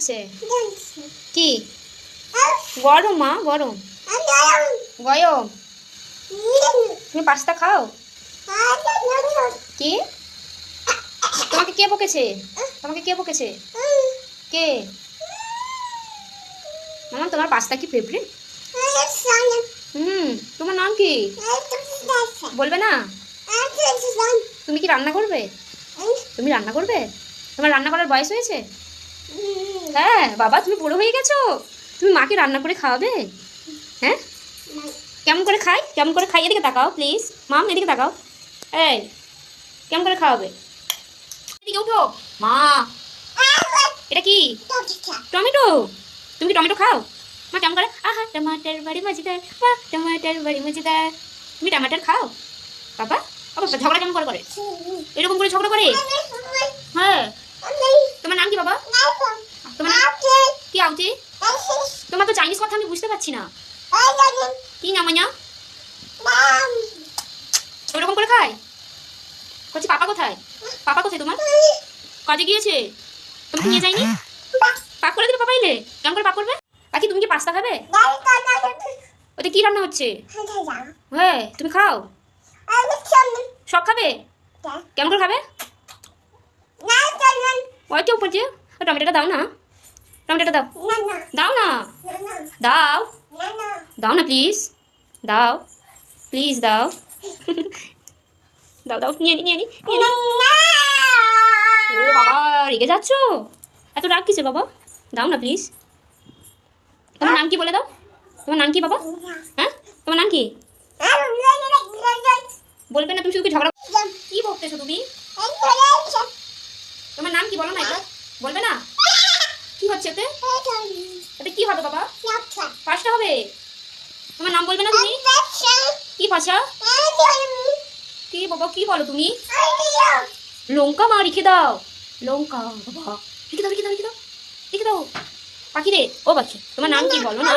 হচ্ছে? কি গরম মা? গরম গরম? তুমি পাস্তা খাও? কি? তোমাকে কে বকেছে? তোমাকে কে বকেছে? কে? মামা তোমার পাস্তা কি ফেভারিট? তোমার নাম কি? বলবে না? তুমি কি রান্না করবে? তুমি রান্না করবে? তোমার রান্না করার বয়স হয়েছে? হ্যাঁ বাবা, তুমি বড় হয়ে গেছো। তুমি মাকে রান্না করে খাওয়াবে? হ্যাঁ, কেমন করে খাই? কেমন করে খাই? এদিকে তাকাও প্লিজ মাম, এদিকে তাকাও। এই কেমন করে খাওয়াবে? এদিকে উঠো মা। এটা কি? টমেটো? তুমি কি টমেটো খাও? মা কেমন করে? আহা টমাটার বাড়ি মজাদার, বাহ টমাটার বাড়ি মজাদার। তুমি টমাটার খাও? বাবা বাবা ঝগড়া কেমন করে করে? এরকম করে ঝগড়া করে? হ্যাঁ। তোমার নাম কি বাবা? তোমার নাম কি? আউটি? তোমার তো চাইনিজ কথা আমি বুঝতে পারছি না। কি নাম মাইনা? ওরকম করে খায়? বলছি পাপা কোথায়? পাপা কোথায় তোমার? কাজে গিয়েছে? তোমাকে নিয়ে যায়নি? পাক করে দিবে পাপা এলে? কেমন করে পাক করবে? বাকি তুমি কি পাস্তা খাবে? ওতে কি রান্না হচ্ছে? হ্যাঁ তুমি খাও? সব খাবে? কেমন করে খাবে? ওই তো উপর দিয়ে টমেটোটা দাও না। টমেটোটা দাও। দাও না। দাও। দাও না প্লিজ। দাও প্লিজ দাও। দাও দাও, নিয়ে নি নিয়ে নি। ও বাবা রেগে যাচ্ছ? এত রাগ কিসে বাবা? দাও না প্লিজ। তোমার নাম কি বলে দাও? তোমার নাম কি বাবা? হ্যাঁ তোমার নাম কি? বলবে না? তুমি শুধু ঝগড়া কি বলতেছো তুমি? তোমার নাম কি বলো না এটা? বলবে না? কি হচ্ছে এতে? এতে কি হবে বাবা? পাঁচটা হবে? তোমার নাম বলবে না তুমি? কি ভাষা? কি বাবা কি বলো তুমি? লঙ্কা মা রেখে দাও। লঙ্কা বাবা রেখে দাও রেখে দাও রেখে দাও রেখে দাও। পাখি রে ও পাখি, তোমার নাম কি বলো না?